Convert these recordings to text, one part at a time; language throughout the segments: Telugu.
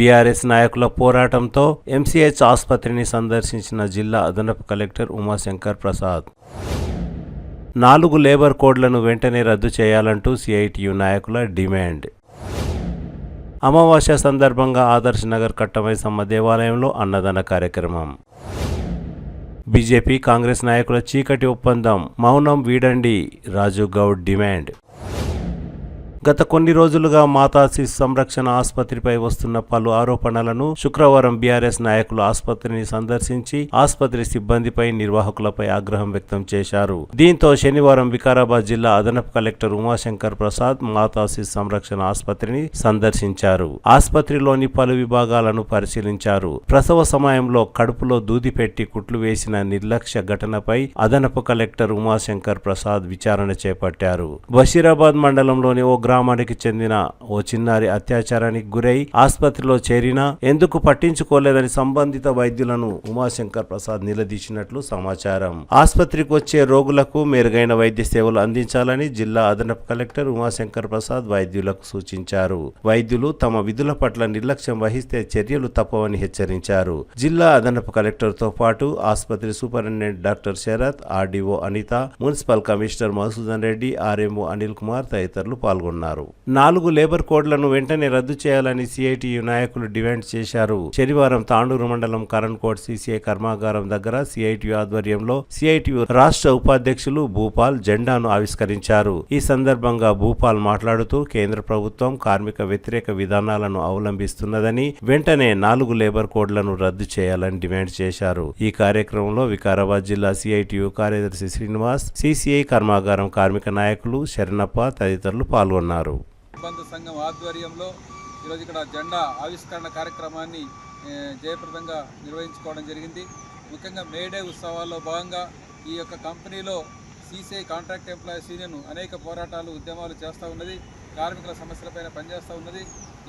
బీఆర్ఎస్ నాయకుల పోరాటంతో ఎంసీహెచ్ ఆసుపత్రిని సందర్శించిన జిల్లా అదనపు కలెక్టర్ ఉమాశంకర్ ప్రసాద్. 4 లేబర్ కోడ్లను వెంటనే రద్దు చేయాలంటూ సిఐటియు నాయకుల డిమాండ్. అమావాస్య సందర్భంగా ఆదర్శ్ నగర్ కట్టమైసమ్మ దేవాలయంలో అన్నదాన కార్యక్రమం. బీజేపీ కాంగ్రెస్ నాయకుల చీకటి ఒప్పందం మౌనం వీడండి రాజు గౌడ్ డిమాండ్. గత కొన్ని రోజులుగా మాతా శిశు సంరక్షణ ఆసుపత్రిపై వస్తున్న పలు ఆరోపణలను శుక్రవారం బీఆర్ఎస్ నాయకులు ఆసుపత్రిని సందర్శించి ఆసుపత్రి సిబ్బందిపై నిర్వాహకులపై ఆగ్రహం వ్యక్తం చేశారు. దీంతో శనివారం వికారాబాద్ జిల్లా అదనపు కలెక్టర్ ఉమాశంకర్ ప్రసాద్ మాతా శిశు సంరక్షణ ఆసుపత్రిని సందర్శించారు. ఆసుపత్రిలోని పలు విభాగాలను పరిశీలించారు. ప్రసవ సమయంలో కడుపులో దూది పెట్టి కుట్లు వేసిన నిర్లక్ష్య ఘటనపై అదనపు కలెక్టర్ ఉమాశంకర్ ప్రసాద్ విచారణ చేపట్టారు. బషీరాబాద్ మండలంలోని ఓ గ్రామానికి చెందిన ఓ చిన్నారి అత్యాచారానికి గురై ఆసుపత్రిలో చేరినా ఎందుకు పట్టించుకోలేదని సంబంధిత వైద్యులను ఉమాశంకర్ ప్రసాద్ నిలదీసినట్లు సమాచారం. ఆసుపత్రికి వచ్చే రోగులకు మెరుగైన వైద్య సేవలు అందించాలని జిల్లా అదనపు కలెక్టర్ ఉమాశంకర్ ప్రసాద్ వైద్యులకు సూచించారు. వైద్యులు తమ విధుల పట్ల నిర్లక్ష్యం వహిస్తే చర్యలు తప్పవని హెచ్చరించారు. జిల్లా అదనపు కలెక్టర్తో పాటు ఆసుపత్రి superintendent doctor Sharath, RDO Anitha, municipal commissioner Madhusudan Reddy, RMO Anil Kumar తదితరులు పాల్గొన్నారు. 4 లేబర్ కోడ్లను వెంటనే రద్దు చేయాలని సిఐటియు నాయకులు డిమాండ్ చేశారు. శనివారం తాండూరు మండలం కరణ్కోట్ సిసిఐ కర్మాగారం దగ్గర సిఐటియు ఆధ్వర్యంలో సిఐటియు రాష్ట్ర ఉపాధ్యక్షులు భూపాల్ జెండాను ఆవిష్కరించారు. ఈ సందర్భంగా భూపాల్ మాట్లాడుతూ కేంద్ర ప్రభుత్వం కార్మిక వ్యతిరేక విధానాలను అవలంబిస్తున్నదని వెంటనే 4 లేబర్ కోడ్లను రద్దు చేయాలని డిమాండ్ చేశారు. ఈ కార్యక్రమంలో వికారాబాద్ జిల్లా సిఐటియు కార్యదర్శి శ్రీనివాస్, సిసిఐ కర్మాగారం కార్మిక నాయకులు శరణప్ప తదితరులు పాల్గొన్నారు. సంఘం ఆధ్వర్యంలో ఈరోజు ఇక్కడ జెండా ఆవిష్కరణ కార్యక్రమాన్ని జయప్రదంగా నిర్వహించుకోవడం జరిగింది. ముఖ్యంగా మేడే ఉత్సవాల్లో భాగంగా ఈ యొక్క కంపెనీలో సిసిఐ కాంట్రాక్ట్ ఎంప్లాయీస్ యూనియన్ అనేక పోరాటాలు, ఉద్యమాలు చేస్తూ ఉన్నది. కార్మికుల సమస్యలపైన పనిచేస్తూ ఉన్నది.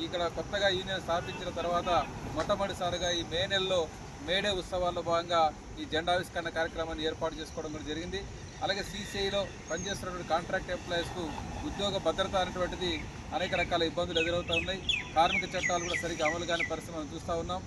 ఇక్కడ కొత్తగా యూనియన్ స్థాపించిన తర్వాత మొట్టమొదటిసారిగా ఈ మే నెలలో మేడే ఉత్సవాల్లో భాగంగా ఈ జెండావిష్కరణ కార్యక్రమాన్ని ఏర్పాటు చేసుకోవడం కూడా జరిగింది. అలాగే సిసిఐలో పనిచేస్తున్నటువంటి కాంట్రాక్ట్ ఎంప్లాయీస్కు ఉద్యోగ భద్రత అనేటువంటిది అనేక రకాల ఇబ్బందులు ఎదురవుతూ ఉన్నాయి. కార్మిక చట్టాలు కూడా సరిగ్గా అమలు కాని పరిస్థితి మనం చూస్తూ ఉన్నాం.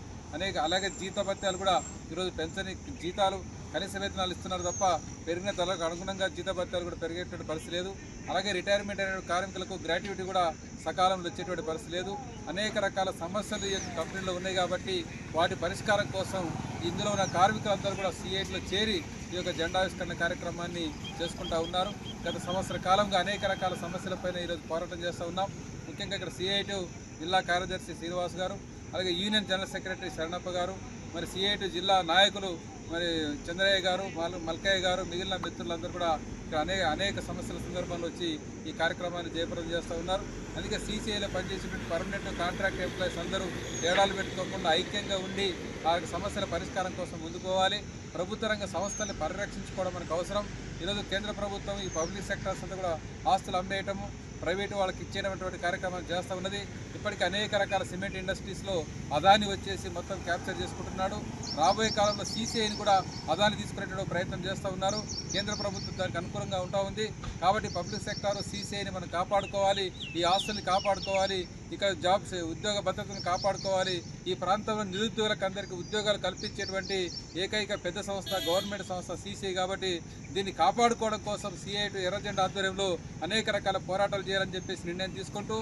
అలాగే జీతభత్యాలు కూడా ఈరోజు పెన్షన్ జీతాలు కనీస వేతనాలు ఇస్తున్నారు తప్ప పెరిగిన ధరలకు అనుగుణంగా జీతభత్యాలు కూడా పెరిగేటువంటి పరిస్థితి లేదు. అలాగే రిటైర్మెంట్ అయిన కార్మికులకు గ్రాట్యుటీ కూడా సకాలంలో వచ్చేటువంటి పరిస్థితి లేదు. అనేక రకాల సమస్యలు ఈ కంపెనీలో ఉన్నాయి కాబట్టి వాటి పరిష్కారం కోసం ఇందులో ఉన్న కార్మికులందరూ కూడా సిఐటిలో చేరి ఈ యొక్క జెండావిష్కరణ కార్యక్రమాన్ని చేసుకుంటూ ఉన్నారు. గత సంవత్సర కాలంగా అనేక రకాల సమస్యలపైన ఈరోజు పోరాటం చేస్తూ ఉన్నాం. ముఖ్యంగా ఇక్కడ సిఐటి జిల్లా కార్యదర్శి శ్రీనివాస్ గారు, అలాగే యూనియన్ జనరల్ సెక్రటరీ శరణప్ప గారు, మరి సిఐటి జిల్లా నాయకులు మరి చంద్రయ్య గారు, మల్కయ్య గారు, మిగిలిన మిత్రులందరూ కూడా ఇక్కడ అనేక సమస్యల సందర్భంలో వచ్చి ఈ కార్యక్రమాన్ని జయప్రదం చేస్తూ ఉన్నారు. అందుకే సిసిఐలో పనిచేసేటువంటి పర్మనెంట్ కాంట్రాక్ట్ ఎంప్లాయీస్ అందరూ తేడాలు పెట్టుకోకుండా ఐక్యంగా ఉండి ఆ సమస్యల పరిష్కారం కోసం ముందుకోవాలి. ప్రభుత్వ రంగ సంస్థల్ని పరిరక్షించుకోవడం మనకు అవసరం. ఈరోజు కేంద్ర ప్రభుత్వం ఈ పబ్లిక్ సెక్టర్స్ అంతా కూడా ఆస్తులు అమ్మేయటము, ప్రైవేటు వాళ్ళకి ఇచ్చేటటువంటి కార్యక్రమాలు చేస్తూ ఉన్నది. ఇప్పటికీ అనేక రకాల సిమెంట్ ఇండస్ట్రీస్లో అదాని వచ్చేసి మొత్తం క్యాప్చర్ చేసుకుంటున్నాడు. రాబోయే కాలంలో సిసిఐని కూడా అదాని తీసుకునేటువంటి ప్రయత్నం చేస్తూ ఉన్నారు. కేంద్ర ప్రభుత్వం దానికి అనుకూలంగా ఉంటా ఉంది. కాబట్టి పబ్లిక్ సెక్టార్ సిసిఐని మనం కాపాడుకోవాలి, ఈ ఆస్తుల్ని కాపాడుకోవాలి, ఇక్కడ జాబ్స్ ఉద్యోగ భద్రతను కాపాడుకోవాలి. ఈ ప్రాంతంలో నిరుద్యోగులకు అందరికీ ఉద్యోగాలు కల్పించేటువంటి ఏకైక పెద్ద సంస్థ గవర్నమెంట్ సంస్థ సిసిఐ. కాబట్టి దీన్ని కాపాడుకోవడం కోసం సిఐటి ఎర్రజెండా ఆధ్వర్యంలో అనేక రకాల పోరాటాలు చేయాలని చెప్పేసి నిర్ణయం తీసుకుంటూ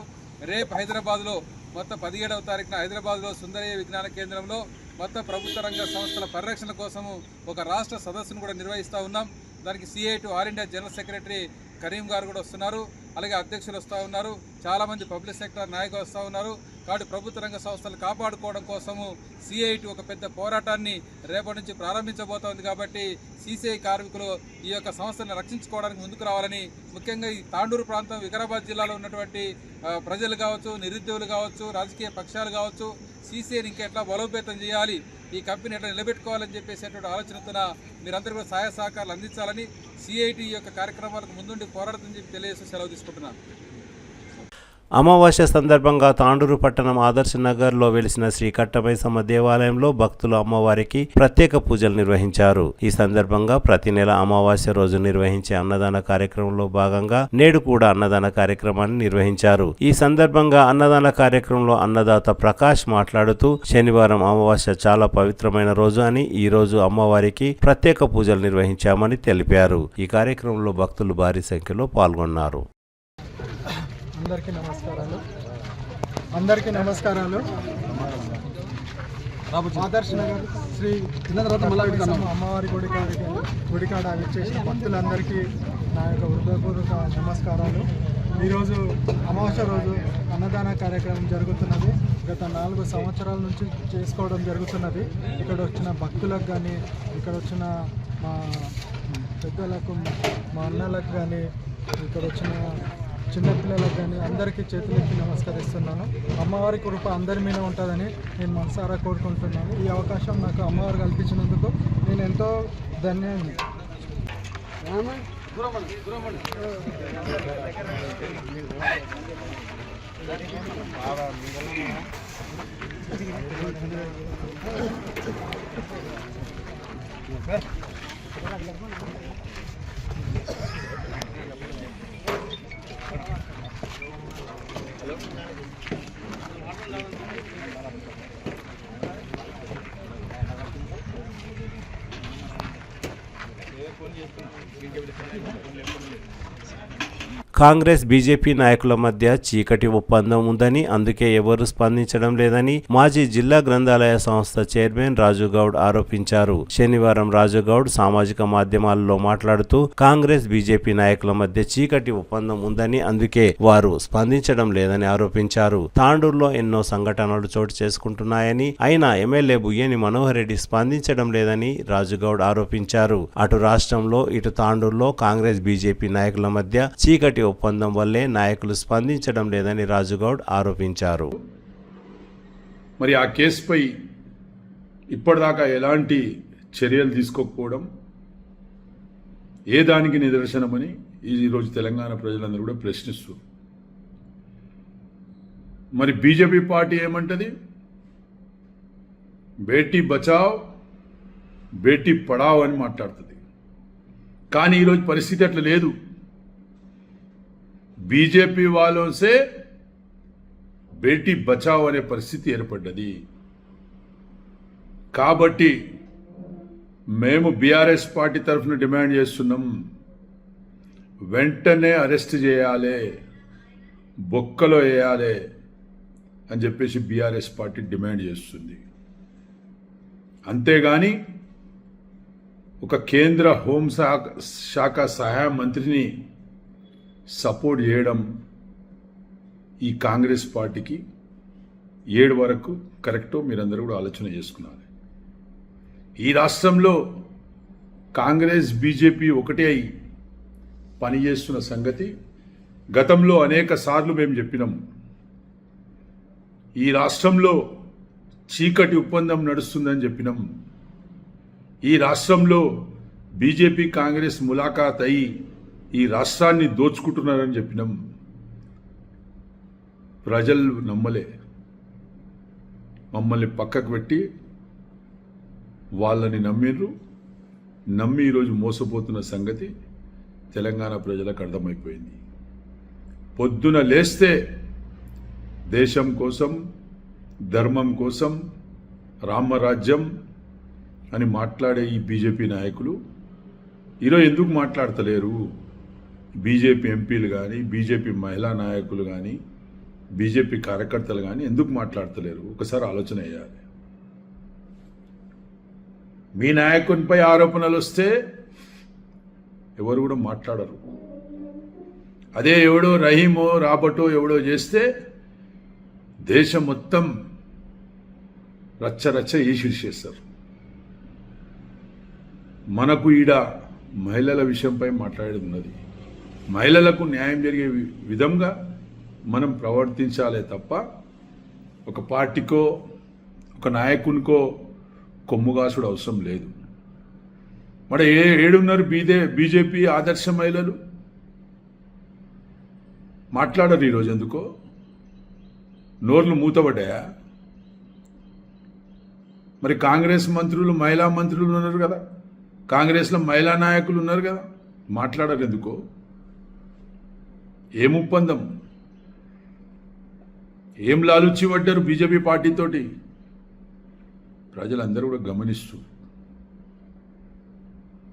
రేపు హైదరాబాద్లో మొత్తం 17వ తారీఖున హైదరాబాద్లో సుందరయ్య విజ్ఞాన కేంద్రంలో మొత్తం ప్రభుత్వ రంగ సంస్థల పరిరక్షణ కోసము ఒక రాష్ట్ర సదస్సును కూడా నిర్వహిస్తూ ఉన్నాం. దానికి CIT all India general secretary Karim గారు కూడా వస్తున్నారు. అలాగే అధ్యక్షులు వస్తూ ఉన్నారు. చాలామంది పబ్లిక్ సెక్టర్ నాయకులు వస్తూ ఉన్నారు. కాబట్టి ప్రభుత్వ రంగ సంస్థలు కాపాడుకోవడం కోసము సిఐటి ఒక పెద్ద పోరాటాన్ని రేపటి నుంచి ప్రారంభించబోతోంది. కాబట్టి సిసిఐ కార్మికులు ఈ యొక్క సంస్థలను రక్షించుకోవడానికి ముందుకు రావాలని, ముఖ్యంగా ఈ తాండూరు ప్రాంతం వికారాబాద్ జిల్లాలో ఉన్నటువంటి ప్రజలు కావచ్చు, నిరుద్యోగులు కావచ్చు, రాజకీయ పక్షాలు కావచ్చు, సిసిఐని ఇంకెట్లా బలోపేతం చేయాలి, ఈ కంపెనీ ఎట్లా నిలబెట్టుకోవాలని చెప్పేసేటువంటి ఆలోచనతో మీరందరూ కూడా సహాయ సహకారాలు అందించాలని సిఐటి యొక్క కార్యక్రమాలకు ముందుండి పోరాడుతుందని చెప్పి తెలియజేస్తూ సెలవు తీసుకుంటున్నాను. అమావాస్య సందర్భంగా తాండూరు పట్టణం ఆదర్శ నగర్లో వెలిసిన శ్రీ కట్టమైసమ్మ దేవాలయంలో భక్తులు అమ్మవారికి ప్రత్యేక పూజలు నిర్వహించారు. ఈ సందర్భంగా ప్రతి నెల అమావాస్య రోజు నిర్వహించే అన్నదాన కార్యక్రమంలో భాగంగా నేడు కూడా అన్నదాన కార్యక్రమాన్ని నిర్వహించారు. ఈ సందర్భంగా అన్నదాన కార్యక్రమంలో అన్నదాత ప్రకాష్ మాట్లాడుతూ శనివారం అమావాస్య చాలా పవిత్రమైన రోజు అని ఈ రోజు అమ్మవారికి ప్రత్యేక పూజలు నిర్వహించామని తెలిపారు. ఈ కార్యక్రమంలో భక్తులు భారీ సంఖ్యలో పాల్గొన్నారు. అందరికీ నమస్కారాలు. ఆదర్శ నగర్ శ్రీ అమ్మవారి గుడికాడ విచ్చేసిన భక్తులందరికీ నా యొక్క హృదయపూర్వక నమస్కారాలు. ఈరోజు అమావాస్య రోజు అన్నదాన కార్యక్రమం జరుగుతున్నది. గత 4 సంవత్సరాల నుంచి చేసుకోవడం జరుగుతున్నది. ఇక్కడ వచ్చిన భక్తులకు కానీ, ఇక్కడ వచ్చిన మా పెద్దలకు, మా అన్నలకు కానీ, ఇక్కడ వచ్చిన చిన్నపిల్లలకు కానీ అందరికీ చేతులెత్తి నమస్కరిస్తున్నాను. అమ్మవారి కృప అందరి మీద ఉంటుందని నేను మనసారా కోరుకుంటున్నాను. ఈ అవకాశం నాకు అమ్మవారు కల్పించినందుకు నేను ఎంతో ధన్యాన్ని. కాంగ్రెస్ బీజేపీ నాయకుల మధ్య చీకటి ఒప్పందం ఉందని, అందుకే ఎవరూ స్పందించడం లేదని మాజీ జిల్లా గ్రంథాలయ సంస్థ చైర్మన్ రాజుగౌడ్ ఆరోపించారు. శనివారం రాజుగౌడ్ సామాజిక మాధ్యమాలలో మాట్లాడుతూ కాంగ్రెస్ బీజేపీ నాయకుల మధ్య చీకటి ఒప్పందం ఉందని, అందుకే వారు స్పందించడం లేదని ఆరోపించారు. తాండూరులో ఎన్నో సంఘటనలు చోటు చేసుకుంటున్నాయని, అయినా ఎమ్మెల్యే బుయ్యని మనోహర్ రెడ్డి స్పందించడం లేదని రాజుగౌడ్ ఆరోపించారు. అటు రాష్ట్రంలో ఇటు తాండూరులో కాంగ్రెస్ బీజేపీ నాయకుల మధ్య చీకటి ఒప్పందం వల్లే నాయకులు స్పందించడం లేదని రాజుగౌడ్ ఆరోపించారు. మరి ఆ కేసుపై ఇప్పటిదాకా ఎలాంటి చర్యలు తీసుకోకపోవడం ఏ దానికి నిదర్శనమని ఈరోజు తెలంగాణ ప్రజలందరూ కూడా ప్రశ్నిస్తారు. మరి బీజేపీ పార్టీ ఏమంటది? బేటీ బచావ్ బేటీ పడావ్ అని మాట్లాడుతుంది. కానీ ఈరోజు పరిస్థితి అట్లా లేదు. బీజేపీ వాళ్ళోं से బేటీ బచావ్ అనే పరిస్థితి ఏర్పడ్డది. కాబట్టి మేము బీఆర్ఎస్ పార్టీ తరఫున డిమాండ్ చేస్తున్నాం, వెంటనే అరెస్ట్ చేయాలి, బొక్కలో వేయాలి అని చెప్పేసి బీఆర్ఎస్ పార్టీ డిమాండ్ చేస్తుంది. అంతేగాని ఒక కేంద్ర హోంశాఖ సహాయ మంత్రిని సపోర్ట్ చేయడం ఈ కాంగ్రెస్ పార్టీకి ఏడు వరకు కరెక్టో మీరందరూ కూడా ఆలోచన చేసుకున్నారు. ఈ రాష్ట్రంలో కాంగ్రెస్ బీజేపీ ఒకటే అయి పనిచేస్తున్న సంగతి గతంలో అనేక సార్లు మేము చెప్పినాం. ఈ రాష్ట్రంలో చీకటి ఒప్పందం నడుస్తుందని చెప్పినాం. ఈ రాష్ట్రంలో బీజేపీ కాంగ్రెస్ ములాఖాత్ అయి ఈ రాష్ట్రాన్ని దోచుకుంటున్నారని చెప్పినాం. ప్రజలు నమ్మలే. మమ్మల్ని పక్కకు పెట్టి వాళ్ళని నమ్మిర్రు. నమ్మి ఈరోజు మోసపోతున్న సంగతి తెలంగాణ ప్రజలకు అర్థమైపోయింది. పొద్దున లేస్తే దేశం కోసం, ధర్మం కోసం, రామరాజ్యం అని మాట్లాడే ఈ బీజేపీ నాయకులు ఈరోజు ఎందుకు మాట్లాడతలేరు? బీజేపీ ఎంపీలు కానీ, బీజేపీ మహిళా నాయకులు కానీ, బీజేపీ కార్యకర్తలు కానీ ఎందుకు మాట్లాడతలేరు? ఒకసారి ఆలోచన చేయాలి. మీ నాయకునిపై ఆరోపణలు వస్తే ఎవరు కూడా మాట్లాడరు. అదే ఎవడో రహీమో రాబర్టో ఎవడో చేస్తే దేశం మొత్తం రచ్చ ఈసిరిచేస్తారు. మనకు ఈడ మహిళల విషయంపై మాట్లాడేది ఉన్నది. మహిళలకు న్యాయం జరిగే విధంగా మనం ప్రవర్తించాలే తప్ప ఒక పార్టీకో ఒక నాయకునికో కొమ్ముగాసుడు అవసరం లేదు. మరి ఏడున్నారు బీజేపీ ఆదర్శ మహిళలు? మాట్లాడరు ఈరోజు. ఎందుకో నోర్లు మూతబడ్డాయా? మరి కాంగ్రెస్ మంత్రులు, మహిళా మంత్రులు ఉన్నారు కదా, కాంగ్రెస్లో మహిళా నాయకులు ఉన్నారు కదా, మాట్లాడారు ఎందుకో? ఏం ఒప్పందం, ఏం లాలుచి పడ్డారు బీజేపీ పార్టీతోటి? ప్రజలందరూ కూడా గమనిస్తూ,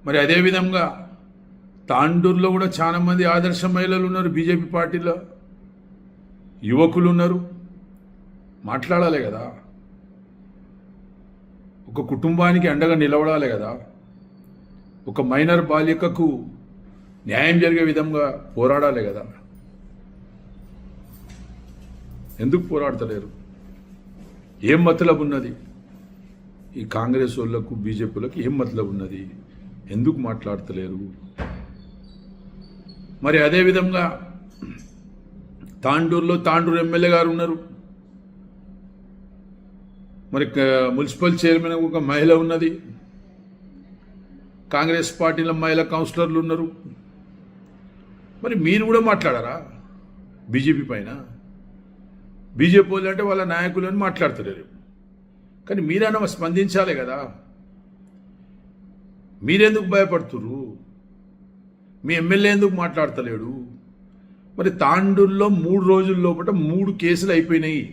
మరి అదేవిధంగా తాండూరులో కూడా చాలా మంది ఆదర్శ మహిళలు ఉన్నారు, బీజేపీ పార్టీలో యువకులు ఉన్నారు, మాట్లాడాలి కదా, ఒక కుటుంబానికి అండగా నిలబడాలి కదా, ఒక మైనర్ బాలికకు న్యాయం జరిగే విధంగా పోరాడాలి కదా. ఎందుకు పోరాడతలేరు? ఏం మతలబు ఉన్నది? ఈ కాంగ్రెస్ వాళ్ళకు, బీజేపీలకు ఏం మతలబు ఉన్నది? ఎందుకు మాట్లాడతలేరు? మరి అదేవిధంగా తాండూరులో తాండూరు ఎమ్మెల్యే గారు ఉన్నారు, మరి మున్సిపల్ చైర్మన్ ఒక మహిళ ఉన్నది, కాంగ్రెస్ పార్టీలో మహిళా కౌన్సిలర్లు ఉన్నారు. మరి మీరు కూడా మాట్లాడారా బీజేపీ పైన? బీజేపీ వాళ్ళు అంటే వాళ్ళ నాయకులు అని మాట్లాడతలేరు, కానీ మీరైనా స్పందించాలి కదా. మీరెందుకు భయపడుతుర్రు? మీ ఎమ్మెల్యే ఎందుకు మాట్లాడతలేడు? మరి తాండూరులో 3 రోజుల లోపల 3 కేసులు అయిపోయినాయి.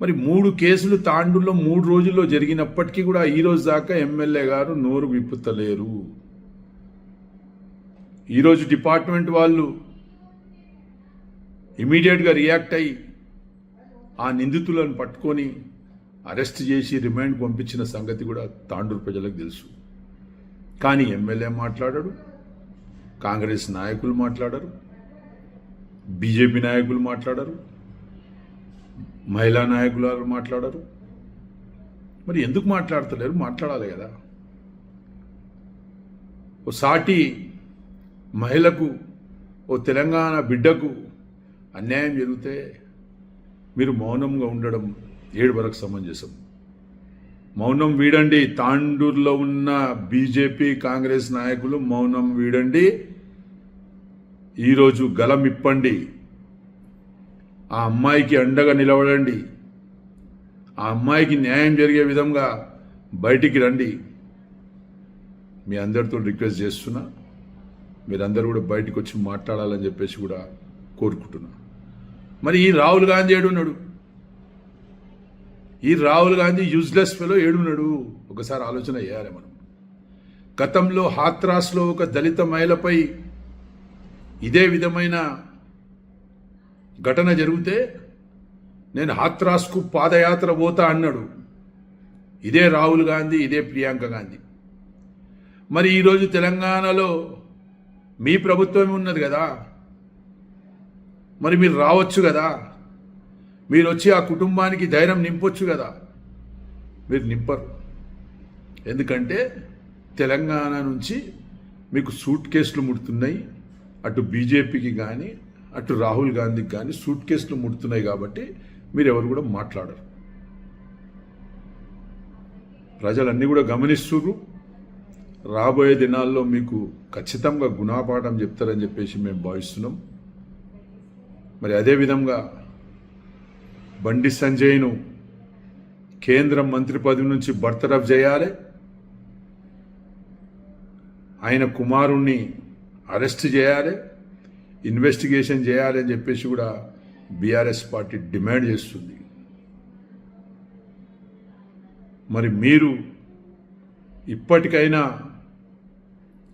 మరి 3 కేసులు తాండూరులో 3 రోజుల్లో జరిగినప్పటికీ కూడా ఈ రోజు దాకా ఎమ్మెల్యే గారు నోరు విప్పుతలేరు. ఈరోజు డిపార్ట్మెంట్ వాళ్ళు ఇమీడియట్గా రియాక్ట్ అయ్యి ఆ నిందితులను పట్టుకొని అరెస్ట్ చేసి రిమాండ్ పంపించిన సంగతి కూడా తాండూరు ప్రజలకు తెలుసు. కానీ ఎమ్మెల్యే మాట్లాడాడు, కాంగ్రెస్ నాయకులు మాట్లాడరు, బీజేపీ నాయకులు మాట్లాడరు, మహిళా నాయకులు మాట్లాడరు. మరి ఎందుకు మాట్లాడతలేరు? మాట్లాడాలి కదా. ఓ సాటి మహిళకు, ఓ తెలంగాణ బిడ్డకు అన్యాయం జరిగితే మీరు మౌనంగా ఉండడం ఏడు వరకు సమంజసం. మౌనం వీడండి. తాండూరులో ఉన్న బీజేపీ, కాంగ్రెస్ నాయకులు మౌనం వీడండి. ఈరోజు గలం ఇప్పండి. ఆ అమ్మాయికి అండగా నిలబడండి. ఆ అమ్మాయికి న్యాయం జరిగే విధంగా బయటికి రండి. మీ అందరితో రిక్వెస్ట్ చేస్తున్నా, మీరందరూ కూడా బయటకు వచ్చి మాట్లాడాలని చెప్పేసి కూడా కోరుకుంటున్నా. మరి ఈ రాహుల్ గాంధీ ఏడున్నాడు? ఈ రాహుల్ గాంధీ యూజ్లెస్ ఫెలో ఏడున్నాడు? ఒకసారి ఆలోచన చేయాలి మనం. గతంలో హాత్రాస్లో ఒక దళిత మహిళపై ఇదే విధమైన ఘటన జరిగితే నేను హాత్రాస్కు పాదయాత్ర పోతా అన్నాడు. ఇదే రాహుల్ గాంధీ, ఇదే ప్రియాంక గాంధీ. మరి ఈరోజు తెలంగాణలో మీ ప్రభుత్వమే ఉన్నది కదా, మరి మీరు రావచ్చు కదా, మీరు వచ్చి ఆ కుటుంబానికి ధైర్యం నింపొచ్చు కదా. మీరు నింపరు. ఎందుకంటే తెలంగాణ నుంచి మీకు సూట్ కేసులు ముడుతున్నాయి. అటు బీజేపీకి కానీ అటు రాహుల్ గాంధీకి కానీ సూట్ కేసులు ముడుతున్నాయి కాబట్టి మీరు ఎవరు కూడా మాట్లాడరు. ప్రజలన్నీ కూడా గమనిస్తున్నారు. రాబోయే దినాల్లో మీకు ఖచ్చితంగా గుణపాఠం చెప్తారని చెప్పేసి మేము భావిస్తున్నాం. మరి అదేవిధంగా బండి సంజయ్ను కేంద్ర మంత్రి పదవి నుంచి బర్తరఫ్ చేయాలి. ఆయన కుమారుణ్ణి అరెస్ట్ చేయాలి, ఇన్వెస్టిగేషన్ చేయాలి అని చెప్పేసి కూడా బీఆర్ఎస్ పార్టీ డిమాండ్ చేస్తుంది. మరి మీరు ఇప్పటికైనా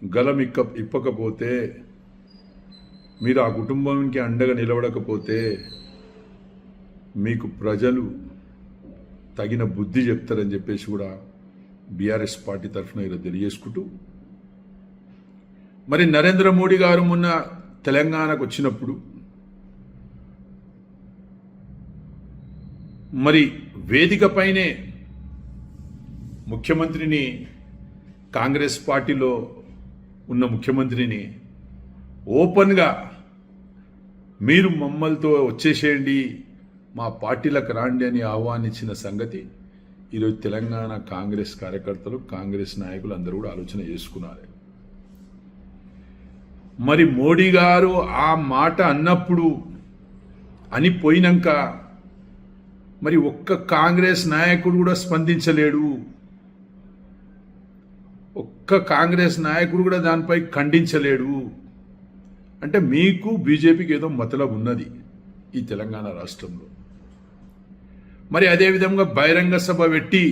గలం ఇప్పకపోతే, మీరు ఆ కుటుంబానికి అండగా నిలబడకపోతే మీకు ప్రజలు తగిన బుద్ధి చెప్తారని చెప్పేసి కూడా బీఆర్ఎస్ పార్టీ తరఫున ఇలా తెలియజేసుకుంటూ, మరి నరేంద్ర మోడీ గారు మొన్న తెలంగాణకు వచ్చినప్పుడు మరి వేదికపైనే ముఖ్యమంత్రిని, కాంగ్రెస్ పార్టీలో ఉన్న ముఖ్యమంత్రిని ఓపెన్గా మీరు మమ్మల్తో వచ్చేసేయండి, మా పార్టీలకు రాండి అని ఆహ్వానించిన సంగతి ఈరోజు తెలంగాణ కాంగ్రెస్ కార్యకర్తలు, కాంగ్రెస్ నాయకులు అందరూ కూడా ఆలోచన చేసుకున్నారు. మరి మోడీ గారు ఆ మాట అన్నప్పుడు అని పోయినాక మరి ఒక్క కాంగ్రెస్ నాయకుడు కూడా స్పందించలేడు, ఒక్క కాంగ్రెస్ నాయకుడు కూడా దానిపై ఖండించలేడు. అంటే మీకు బీజేపీకి ఏదో మతలబు ఉన్నది ఈ తెలంగాణ రాష్ట్రంలో. మరి అదేవిధంగా బహిరంగ సభ పెట్టి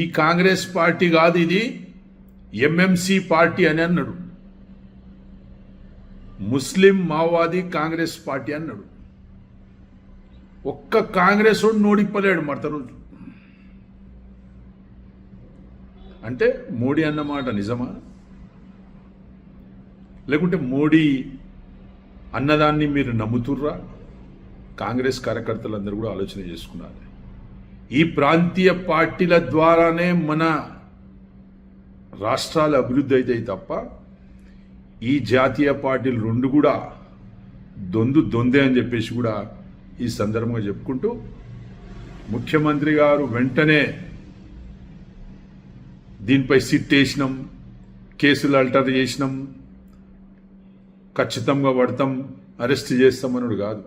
ఈ కాంగ్రెస్ పార్టీ కాదు ఇది ఎంఎంసి పార్టీ అని అన్నాడు, ముస్లిం మావోవాదీ కాంగ్రెస్ పార్టీ అన్నాడు. ఒక్క కాంగ్రెస్ వాడు నోడిప్పలేడు మరత రోజు. అంటే మోడీ అన్నమాట నిజమా, లేకుంటే మోడీ అన్నదాన్ని మీరు నమ్ముతుర్రా? కాంగ్రెస్ కార్యకర్తలందరూ కూడా ఆలోచన చేసుకున్నారు. ఈ ప్రాంతీయ పార్టీల ద్వారానే మన రాష్ట్రాలు అభివృద్ధి అవుతాయి తప్ప ఈ జాతీయ పార్టీలు రెండు కూడా దొందే అని చెప్పేసి కూడా ఈ సందర్భంగా చెప్పుకుంటూ, ముఖ్యమంత్రి గారు వెంటనే దీనిపై సిట్ వేసినాం, కేసులు అల్టర్ చేసినాం, ఖచ్చితంగా పడతాం, అరెస్ట్ చేస్తామన్నాడు కాదు.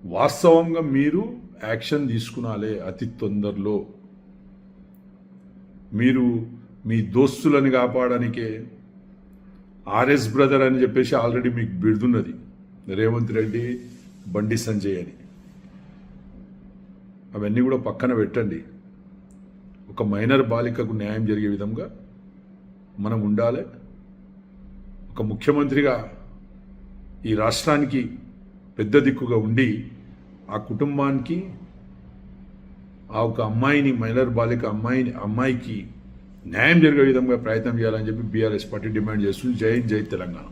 వాస్తవంగా మీరు యాక్షన్ తీసుకునాలే అతి తొందరలో. మీరు మీ దోస్తులను కాపాడడానికే ఆర్ఎస్ బ్రదర్ అని చెప్పేసి ఆల్రెడీ మీకు బిడుతున్నది రేవంత్ రెడ్డి, బండి సంజయ్ అని. అవన్నీ కూడా పక్కన పెట్టండి. ఒక మైనర్ బాలికకు న్యాయం జరిగే విధంగా మనం ఉండాలి. ఒక ముఖ్యమంత్రిగా ఈ రాష్ట్రానికి పెద్ద దిక్కుగా ఉండి ఆ కుటుంబానికి ఆ ఒక అమ్మాయిని, మైనర్ బాలిక అమ్మాయికి న్యాయం జరిగే విధంగా ప్రయత్నం చేయాలని చెప్పి బీఆర్ఎస్ పార్టీ డిమాండ్ చేస్తుంది. జై హింద్, జై తెలంగాణ.